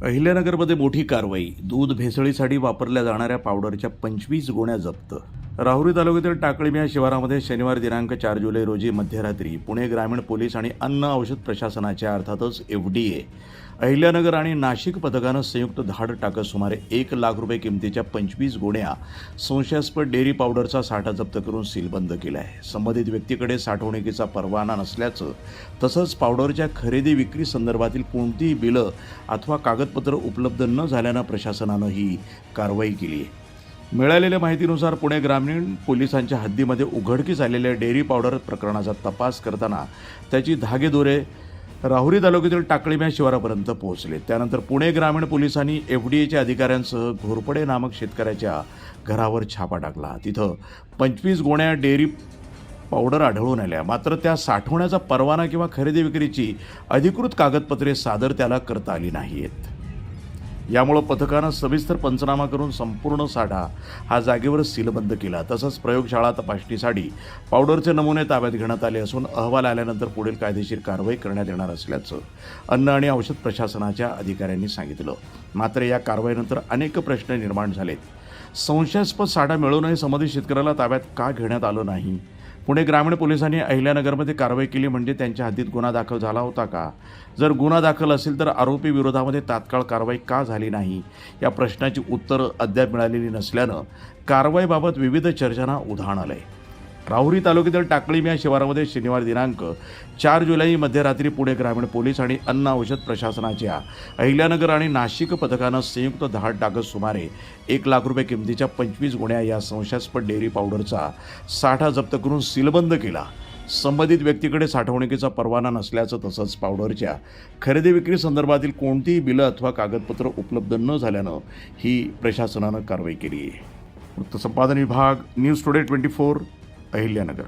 अहिल्यानगरमध्ये मोठी कारवाई. दूध भेसळीसाठी वापरल्या जाणाऱ्या पावडरच्या 25 गोण्या जप्त. राहुरी तालुक्यातील टाकळी या शिवारामध्ये शनिवार दिनांक 4 जुलै रोजी मध्यरात्री पुणे ग्रामीण पोलीस आणि अन्न औषध प्रशासनाच्या अर्थातच FDA, अहिल्यानगर आणि नाशिक पथकानं संयुक्त धाड टाकत सुमारे 1 लाख रुपये किमतीच्या 25 गोण्या संशयास्पद डेअरी पावडरचा साठा जप्त करून सीलबंद केला आहे. संबंधित व्यक्तीकडे साठवणुकीचा परवाना नसल्याचं तसंच पावडरच्या खरेदी विक्री संदर्भातील कोणतीही बिलं अथवा कागदपत्र उपलब्ध न झाल्यानं प्रशासनानं ही कारवाई केली आहे. मिळालेल्या माहितीनुसार पुणे ग्रामीण पोलिसांच्या हद्दीमध्ये उघडकीस आलेल्या डेअरी पावडर प्रकरणाचा तपास करताना त्याची धागेदोरे राहुरी तालुक्यातील टाकळी या शिवारापर्यंत पोहोचले. त्यानंतर पुणे ग्रामीण पोलिसांनी FDAच्या अधिकाऱ्यांसह घोरपडे नामक शेतकऱ्याच्या घरावर छापा टाकला. तिथं 25 गोण्या डेअरी पावडर आढळून आल्या. मात्र त्या साठवण्याचा परवाना किंवा खरेदी विक्रीची अधिकृत कागदपत्रे सादर त्याला करता आली नाहीत. यामुळे पथकानं सविस्तर पंचनामा करून संपूर्ण साठा हा जागेवर सीलबंद केला. तसंच प्रयोगशाळा तपासणीसाठी पावडरचे नमुने ताब्यात घेण्यात आले असून अहवाल आल्यानंतर पुढील कायदेशीर कारवाई करण्यात येणार असल्याचं अन्न आणि औषध प्रशासनाच्या अधिकाऱ्यांनी सांगितलं. मात्र या कारवाईनंतर अनेक प्रश्न निर्माण झालेत. संशयास्पद साठा मिळूनही संबंधित शेतकऱ्याला ताब्यात का घेण्यात आलं नाही? पुणे ग्रामीण पोलिसांनी अहिल्यानगरमध्ये कारवाई केली म्हणजे त्यांच्या हद्दीत गुन्हा दाखल झाला होता का? जर गुन्हा दाखल असेल तर आरोपी विरोधामध्ये तात्काळ कारवाई का झाली नाही? या प्रश्नाची उत्तरं अद्याप मिळालेली नसल्यानं कारवाईबाबत विविध चर्चांना उधाण आलंय. राहुरी तालुक्यातील टाकळी या शिवारामध्ये शनिवार दिनांक 4 जुलै मध्यरात्री पुणे ग्रामीण पोलीस आणि अन्न औषध प्रशासनाच्या अहिल्यानगर आणि नाशिक पथकानं संयुक्त धाड टाकत सुमारे 1 लाख रुपये किमतीच्या 25 गोण्या या संशयास्पद डेअरी पावडरचा साठा जप्त करून सीलबंद केला. संबंधित व्यक्तीकडे साठवणुकीचा परवाना नसल्याचं तसंच पावडरच्या खरेदी विक्री संदर्भातील कोणतीही बिलं अथवा कागदपत्र उपलब्ध न झाल्यानं ही प्रशासनानं कारवाई केली आहे. वृत्तसंपादन विभाग, न्यूज टुडे 24, अहिल्यानगर.